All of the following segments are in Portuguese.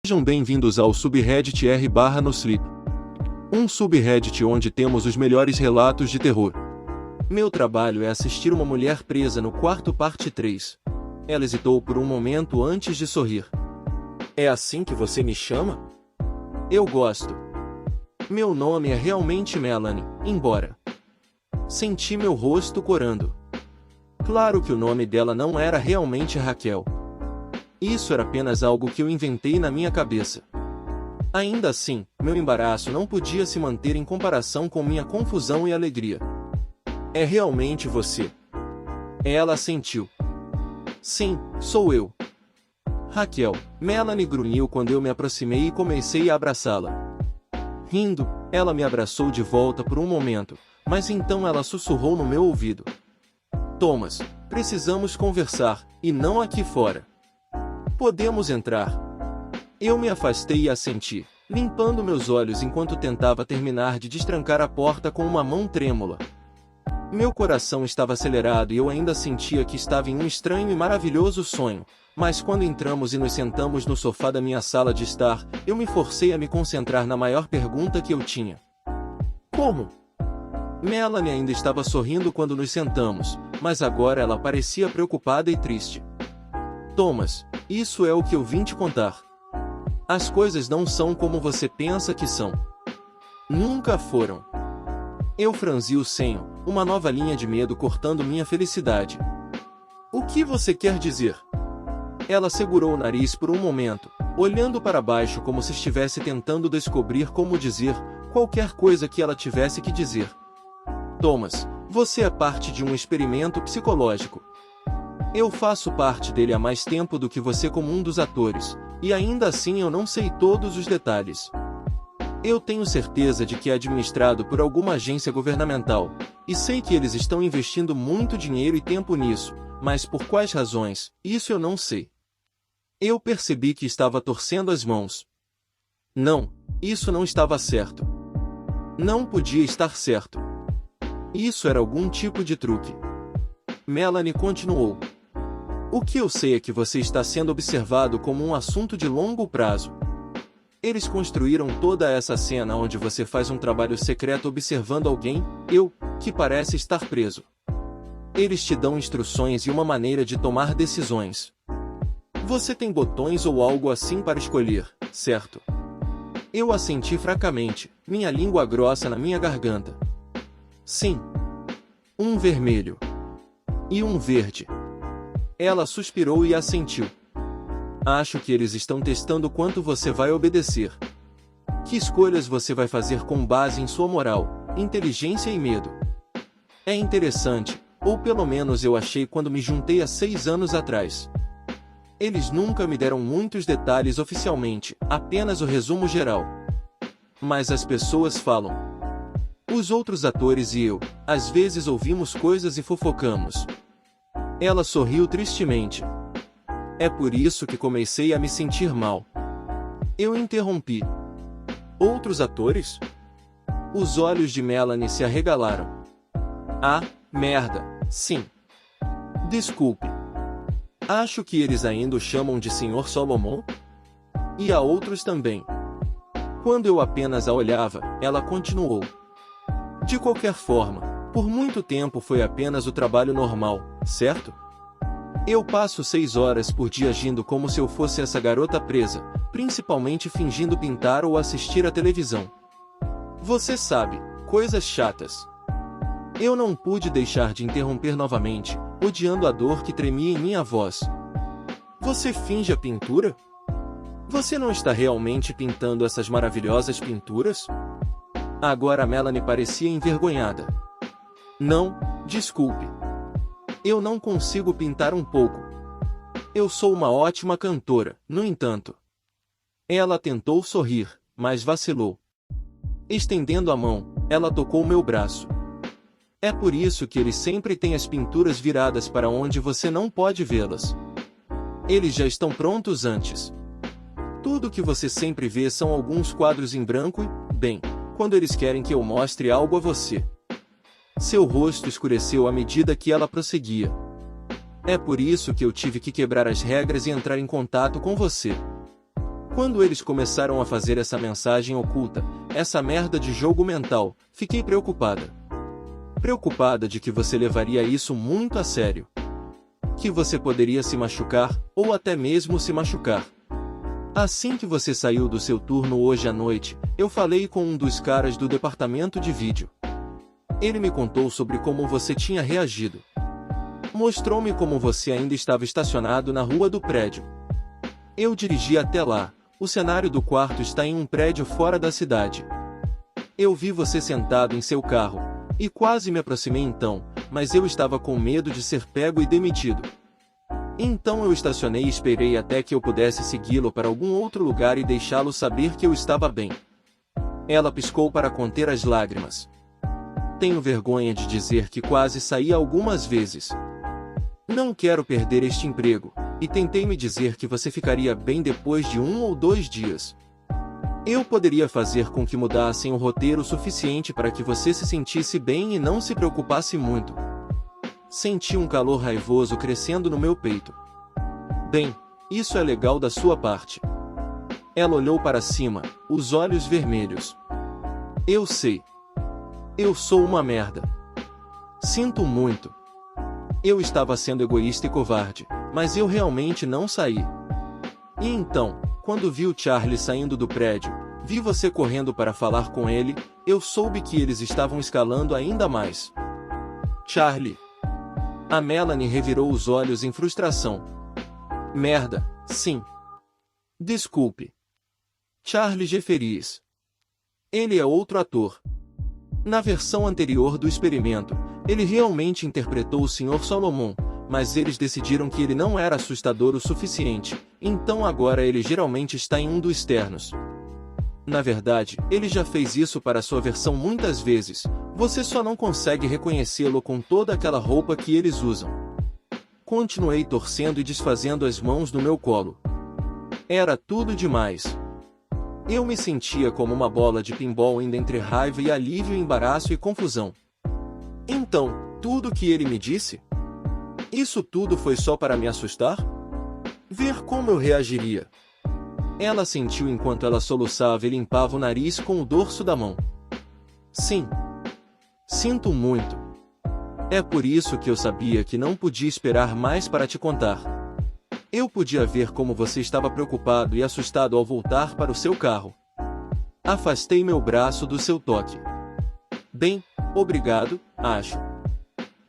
Sejam bem-vindos ao subreddit r/NoSleep, um subreddit onde temos os melhores relatos de terror. Meu trabalho é assistir uma mulher presa no quarto parte 3. Ela hesitou por um momento antes de sorrir. É assim que você me chama? Eu gosto. Meu nome é realmente Melanie, embora. Senti meu rosto corando. Claro que o nome dela não era realmente Raquel. Isso era apenas algo que eu inventei na minha cabeça. Ainda assim, meu embaraço não podia se manter em comparação com minha confusão e alegria. É realmente você? Ela assentiu. Sim, sou eu. Raquel, Melanie grunhiu quando eu me aproximei e comecei a abraçá-la. Rindo, ela me abraçou de volta por um momento, mas então ela sussurrou no meu ouvido. Thomas, precisamos conversar, e não aqui fora. Podemos entrar. Eu me afastei e assenti, limpando meus olhos enquanto tentava terminar de destrancar a porta com uma mão trêmula. Meu coração estava acelerado e eu ainda sentia que estava em um estranho e maravilhoso sonho, mas quando entramos e nos sentamos no sofá da minha sala de estar, eu me forcei a me concentrar na maior pergunta que eu tinha. Como? Melanie ainda estava sorrindo quando nos sentamos, mas agora ela parecia preocupada e triste. Thomas, isso é o que eu vim te contar. As coisas não são como você pensa que são. Nunca foram. Eu franzi o senho, uma nova linha de medo cortando minha felicidade. O que você quer dizer? Ela segurou o nariz por um momento, olhando para baixo como se estivesse tentando descobrir como dizer qualquer coisa que ela tivesse que dizer. Thomas, você é parte de um experimento psicológico. Eu faço parte dele há mais tempo do que você como um dos atores, e ainda assim eu não sei todos os detalhes. Eu tenho certeza de que é administrado por alguma agência governamental, e sei que eles estão investindo muito dinheiro e tempo nisso, mas por quais razões, isso eu não sei. Eu percebi que estava torcendo as mãos. Não, isso não estava certo. Não podia estar certo. Isso era algum tipo de truque. Melanie continuou. O que eu sei é que você está sendo observado como um assunto de longo prazo. Eles construíram toda essa cena onde você faz um trabalho secreto observando alguém, que parece estar preso. Eles te dão instruções e uma maneira de tomar decisões. Você tem botões ou algo assim para escolher, certo? Eu assenti fracamente, minha língua grossa na minha garganta. Sim. Um vermelho. E um verde. Ela suspirou e assentiu. Acho que eles estão testando quanto você vai obedecer. Que escolhas você vai fazer com base em sua moral, inteligência e medo. É interessante, ou pelo menos eu achei quando me juntei há 6 anos atrás. Eles nunca me deram muitos detalhes oficialmente, apenas o resumo geral. Mas as pessoas falam. Os outros atores e eu, às vezes ouvimos coisas e fofocamos. Ela sorriu tristemente. É por isso que comecei a me sentir mal. Eu interrompi. Outros atores? Os olhos de Melanie se arregalaram. Ah, merda, sim. Desculpe. Acho que eles ainda o chamam de Sr. Solomon? E há outros também. Quando eu apenas a olhava, ela continuou. De qualquer forma, por muito tempo foi apenas o trabalho normal, certo? Eu passo 6 horas por dia agindo como se eu fosse essa garota presa, principalmente fingindo pintar ou assistir à televisão. Você sabe, coisas chatas. Eu não pude deixar de interromper novamente, odiando a dor que tremia em minha voz. Você finge a pintura? Você não está realmente pintando essas maravilhosas pinturas? Agora a Melanie parecia envergonhada. Não, desculpe. Eu não consigo pintar um pouco. Eu sou uma ótima cantora, no entanto. Ela tentou sorrir, mas vacilou. Estendendo a mão, ela tocou meu braço. É por isso que eles sempre têm as pinturas viradas para onde você não pode vê-las. Eles já estão prontos antes. Tudo que você sempre vê são alguns quadros em branco e, bem, quando eles querem que eu mostre algo a você. Seu rosto escureceu à medida que ela prosseguia. É por isso que eu tive que quebrar as regras e entrar em contato com você. Quando eles começaram a fazer essa mensagem oculta, essa merda de jogo mental, fiquei preocupada. Preocupada de que você levaria isso muito a sério. Que você poderia se machucar, ou até mesmo se machucar. Assim que você saiu do seu turno hoje à noite, eu falei com um dos caras do departamento de vídeo. Ele me contou sobre como você tinha reagido. Mostrou-me como você ainda estava estacionado na rua do prédio. Eu dirigi até lá. O cenário do quarto está em um prédio fora da cidade. Eu vi você sentado em seu carro, e quase me aproximei então, mas eu estava com medo de ser pego e demitido. Então eu estacionei e esperei até que eu pudesse segui-lo para algum outro lugar e deixá-lo saber que eu estava bem. Ela piscou para conter as lágrimas. Tenho vergonha de dizer que quase saí algumas vezes. Não quero perder este emprego, e tentei me dizer que você ficaria bem depois de 1 ou 2 dias. Eu poderia fazer com que mudassem o roteiro suficiente para que você se sentisse bem e não se preocupasse muito. Senti um calor raivoso crescendo no meu peito. Bem, isso é legal da sua parte. Ela olhou para cima, os olhos vermelhos. Eu sei. Eu sou uma merda. Sinto muito. Eu estava sendo egoísta e covarde, mas eu realmente não saí. E então, quando vi o Charlie saindo do prédio, vi você correndo para falar com ele, eu soube que eles estavam escalando ainda mais. Charlie. A Melanie revirou os olhos em frustração. Merda, sim. Desculpe. Charlie Jefferies. Ele é outro ator. Na versão anterior do experimento, ele realmente interpretou o Sr. Solomon, mas eles decidiram que ele não era assustador o suficiente, então agora ele geralmente está em um dos ternos. Na verdade, ele já fez isso para sua versão muitas vezes, você só não consegue reconhecê-lo com toda aquela roupa que eles usam. Continuei torcendo e desfazendo as mãos no meu colo. Era tudo demais. Eu me sentia como uma bola de pinball indo entre raiva e alívio, embaraço e confusão. Então, tudo o que ele me disse? Isso tudo foi só para me assustar? Ver como eu reagiria. Ela sentiu enquanto ela soluçava e limpava o nariz com o dorso da mão. Sim. Sinto muito. É por isso que eu sabia que não podia esperar mais para te contar. Eu podia ver como você estava preocupado e assustado ao voltar para o seu carro. Afastei meu braço do seu toque. Bem, obrigado, acho.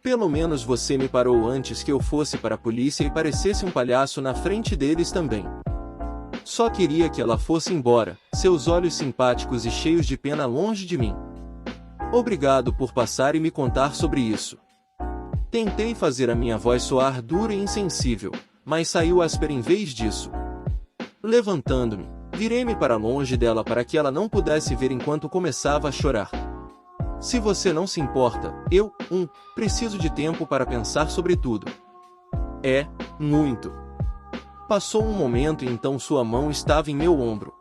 Pelo menos você me parou antes que eu fosse para a polícia e parecesse um palhaço na frente deles também. Só queria que ela fosse embora, seus olhos simpáticos e cheios de pena longe de mim. Obrigado por passar e me contar sobre isso. Tentei fazer a minha voz soar dura e insensível, mas saiu áspera em vez disso. Levantando-me, virei-me para longe dela para que ela não pudesse ver enquanto começava a chorar. Se você não se importa, eu, preciso de tempo para pensar sobre tudo. É, muito. Passou um momento e então sua mão estava em meu ombro.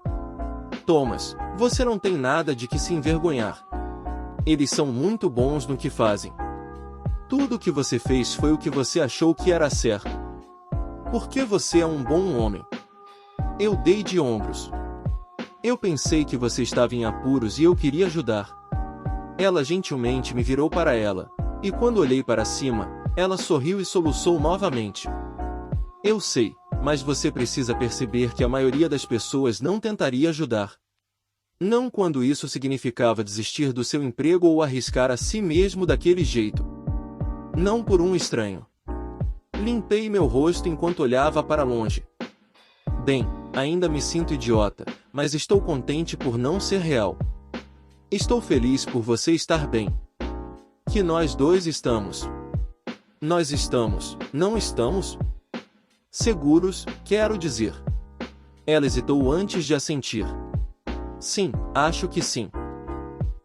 Thomas, você não tem nada de que se envergonhar. Eles são muito bons no que fazem. Tudo o que você fez foi o que você achou que era certo. Porque você é um bom homem. Eu dei de ombros. Eu pensei que você estava em apuros e eu queria ajudar. Ela gentilmente me virou para ela, e quando olhei para cima, ela sorriu e soluçou novamente. Eu sei, mas você precisa perceber que a maioria das pessoas não tentaria ajudar. Não quando isso significava desistir do seu emprego ou arriscar a si mesmo daquele jeito. Não por um estranho. Limpei meu rosto enquanto olhava para longe. Bem, ainda me sinto idiota, mas estou contente por não ser real. Estou feliz por você estar bem. Que nós dois estamos. Nós estamos, não estamos? Seguros, quero dizer. Ela hesitou antes de assentir. Sim, acho que sim.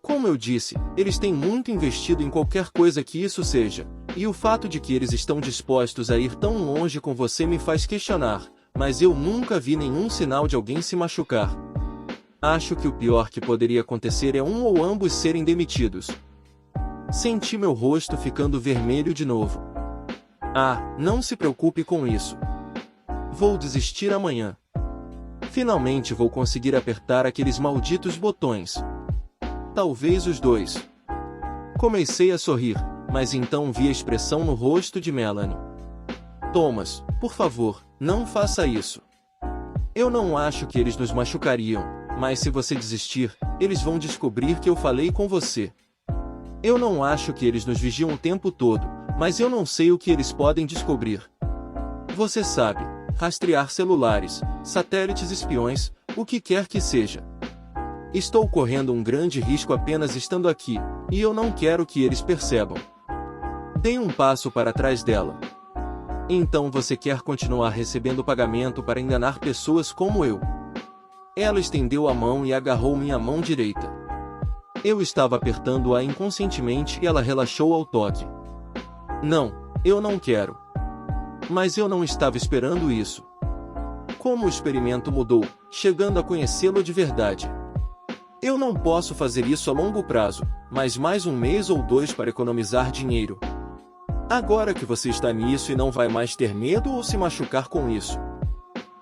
Como eu disse, eles têm muito investido em qualquer coisa que isso seja, e o fato de que eles estão dispostos a ir tão longe com você me faz questionar, mas eu nunca vi nenhum sinal de alguém se machucar. Acho que o pior que poderia acontecer é um ou ambos serem demitidos. Senti meu rosto ficando vermelho de novo. Ah, não se preocupe com isso. Vou desistir amanhã. Finalmente vou conseguir apertar aqueles malditos botões. Talvez os dois. Comecei a sorrir, mas então vi a expressão no rosto de Melanie. Thomas, por favor, não faça isso. Eu não acho que eles nos machucariam, mas se você desistir, eles vão descobrir que eu falei com você. Eu não acho que eles nos vigiam o tempo todo, mas eu não sei o que eles podem descobrir. Você sabe, rastrear celulares, satélites espiões, o que quer que seja. Estou correndo um grande risco apenas estando aqui, e eu não quero que eles percebam. Dei um passo para trás dela. Então você quer continuar recebendo pagamento para enganar pessoas como eu? Ela estendeu a mão e agarrou minha mão direita. Eu estava apertando-a inconscientemente e ela relaxou ao toque. Não, eu não quero. Mas eu não estava esperando isso. Como o experimento mudou, chegando a conhecê-lo de verdade. Eu não posso fazer isso a longo prazo, mas mais um mês ou dois para economizar dinheiro. Agora que você está nisso e não vai mais ter medo ou se machucar com isso.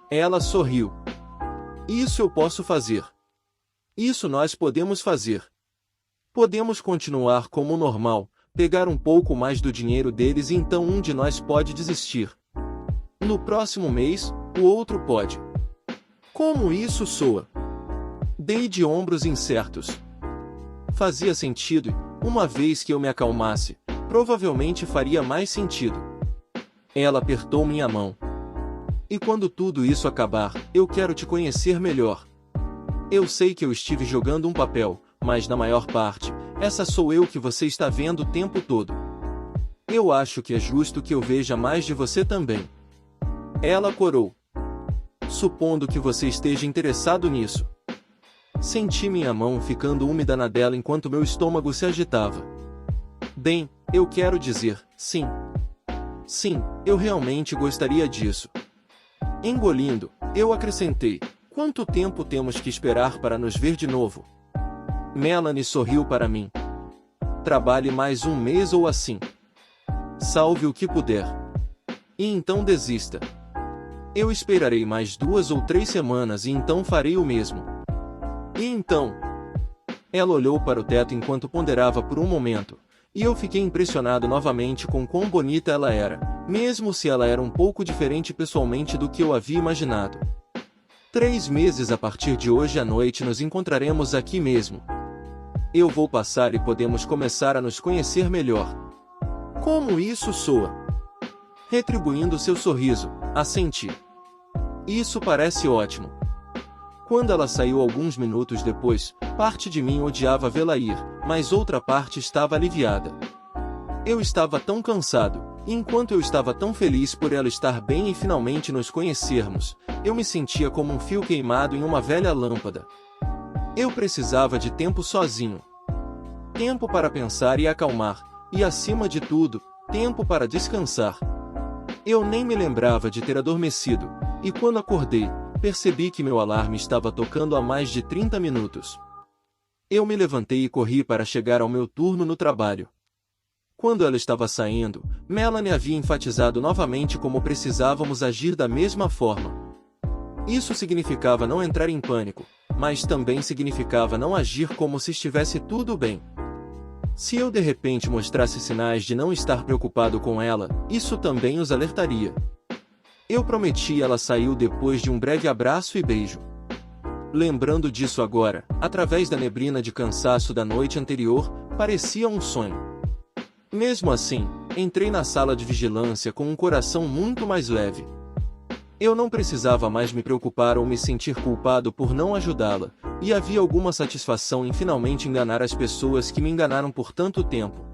Ela sorriu. Isso eu posso fazer. Isso nós podemos fazer. Podemos continuar como normal, pegar um pouco mais do dinheiro deles e então um de nós pode desistir. No próximo mês, o outro pode. Como isso soa? Dei de ombros incertos. Fazia sentido, uma vez que eu me acalmasse, provavelmente faria mais sentido. Ela apertou minha mão. E quando tudo isso acabar, eu quero te conhecer melhor. Eu sei que eu estive jogando um papel, mas na maior parte, essa sou eu que você está vendo o tempo todo. Eu acho que é justo que eu veja mais de você também. Ela corou. Supondo que você esteja interessado nisso. Senti minha mão ficando úmida na dela enquanto meu estômago se agitava. Bem, eu quero dizer, sim. Sim, eu realmente gostaria disso. Engolindo, eu acrescentei, quanto tempo temos que esperar para nos ver de novo? Melanie sorriu para mim. Trabalhe mais um mês ou assim. Salve o que puder. E então desista. Eu esperarei mais 2 ou 3 semanas e então farei o mesmo. E então? Ela olhou para o teto enquanto ponderava por um momento, e eu fiquei impressionado novamente com quão bonita ela era, mesmo se ela era um pouco diferente pessoalmente do que eu havia imaginado. 3 meses a partir de hoje à noite nos encontraremos aqui mesmo. Eu vou passar e podemos começar a nos conhecer melhor. Como isso soa? Retribuindo seu sorriso, assenti. Isso parece ótimo. Quando ela saiu alguns minutos depois, parte de mim odiava vê-la ir, mas outra parte estava aliviada. Eu estava tão cansado, e enquanto eu estava tão feliz por ela estar bem e finalmente nos conhecermos, eu me sentia como um fio queimado em uma velha lâmpada. Eu precisava de tempo sozinho. Tempo para pensar e acalmar, e acima de tudo, tempo para descansar. Eu nem me lembrava de ter adormecido, e quando acordei, percebi que meu alarme estava tocando há mais de 30 minutos. Eu me levantei e corri para chegar ao meu turno no trabalho. Quando ela estava saindo, Melanie havia enfatizado novamente como precisávamos agir da mesma forma. Isso significava não entrar em pânico, mas também significava não agir como se estivesse tudo bem. Se eu de repente mostrasse sinais de não estar preocupado com ela, isso também os alertaria. Eu prometi e ela saiu depois de um breve abraço e beijo. Lembrando disso agora, através da neblina de cansaço da noite anterior, parecia um sonho. Mesmo assim, entrei na sala de vigilância com um coração muito mais leve. Eu não precisava mais me preocupar ou me sentir culpado por não ajudá-la, e havia alguma satisfação em finalmente enganar as pessoas que me enganaram por tanto tempo.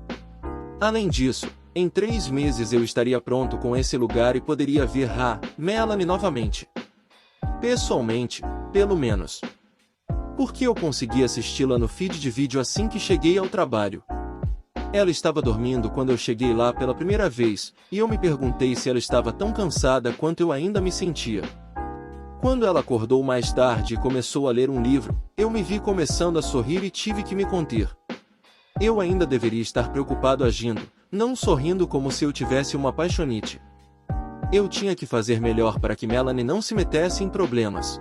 Além disso, em 3 meses eu estaria pronto com esse lugar e poderia ver Melanie novamente. Pessoalmente, pelo menos. Porque eu consegui assisti-la no feed de vídeo assim que cheguei ao trabalho. Ela estava dormindo quando eu cheguei lá pela primeira vez, e eu me perguntei se ela estava tão cansada quanto eu ainda me sentia. Quando ela acordou mais tarde e começou a ler um livro, eu me vi começando a sorrir e tive que me conter. Eu ainda deveria estar preocupado agindo, não sorrindo como se eu tivesse uma paixonite. Eu tinha que fazer melhor para que Melanie não se metesse em problemas.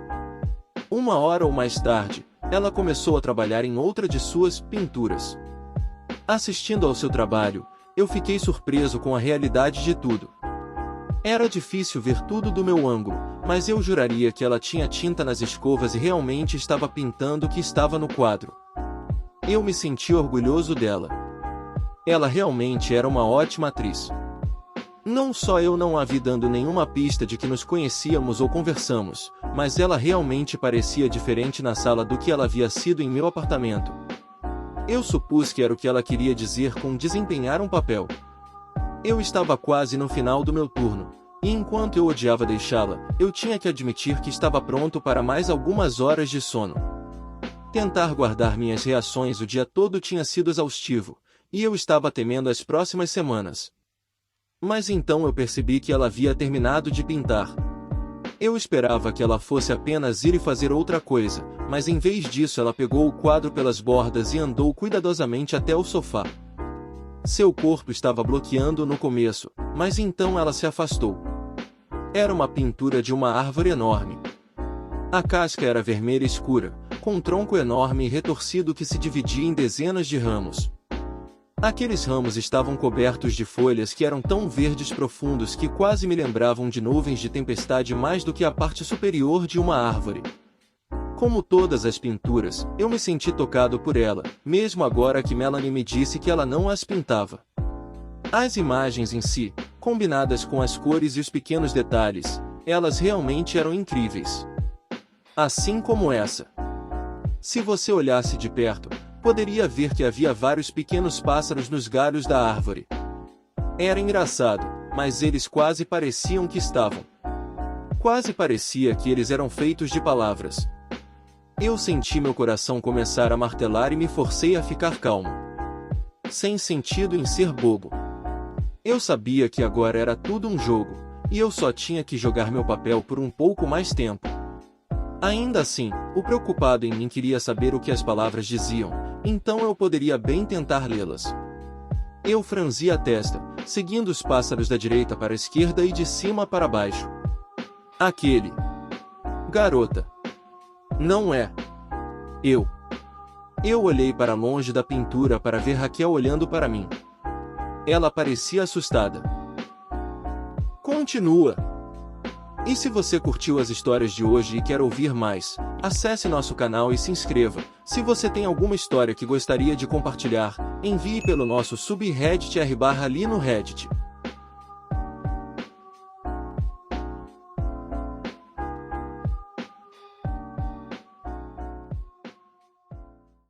1 hora ou mais tarde, ela começou a trabalhar em outra de suas pinturas. Assistindo ao seu trabalho, eu fiquei surpreso com a realidade de tudo. Era difícil ver tudo do meu ângulo, mas eu juraria que ela tinha tinta nas escovas e realmente estava pintando o que estava no quadro. Eu me senti orgulhoso dela. Ela realmente era uma ótima atriz. Não só eu não a vi dando nenhuma pista de que nos conhecíamos ou conversamos, mas ela realmente parecia diferente na sala do que ela havia sido em meu apartamento. Eu supus que era o que ela queria dizer com desempenhar um papel. Eu estava quase no final do meu turno, e enquanto eu odiava deixá-la, eu tinha que admitir que estava pronto para mais algumas horas de sono. Tentar guardar minhas reações o dia todo tinha sido exaustivo, e eu estava temendo as próximas semanas. Mas então eu percebi que ela havia terminado de pintar. Eu esperava que ela fosse apenas ir e fazer outra coisa, mas em vez disso ela pegou o quadro pelas bordas e andou cuidadosamente até o sofá. Seu corpo estava bloqueando no começo, mas então ela se afastou. Era uma pintura de uma árvore enorme. A casca era vermelha escura, com um tronco enorme e retorcido que se dividia em dezenas de ramos. Aqueles ramos estavam cobertos de folhas que eram tão verdes profundos que quase me lembravam de nuvens de tempestade mais do que a parte superior de uma árvore. Como todas as pinturas, eu me senti tocado por ela, mesmo agora que Melanie me disse que ela não as pintava. As imagens em si, combinadas com as cores e os pequenos detalhes, elas realmente eram incríveis. Assim como essa. Se você olhasse de perto, poderia ver que havia vários pequenos pássaros nos galhos da árvore. Era engraçado, mas eles quase pareciam que estavam. Quase parecia que eles eram feitos de palavras. Eu senti meu coração começar a martelar e me forcei a ficar calmo. Sem sentido em ser bobo. Eu sabia que agora era tudo um jogo, e eu só tinha que jogar meu papel por um pouco mais tempo. Ainda assim, o preocupado em mim queria saber o que as palavras diziam, então eu poderia bem tentar lê-las. Eu franzi a testa, seguindo os pássaros da direita para a esquerda e de cima para baixo. Aquele. Garota. Não é. Eu. Eu olhei para longe da pintura para ver Raquel olhando para mim. Ela parecia assustada. Continua. E se você curtiu as histórias de hoje e quer ouvir mais, acesse nosso canal e se inscreva. Se você tem alguma história que gostaria de compartilhar, envie pelo nosso subreddit r/ali no Reddit.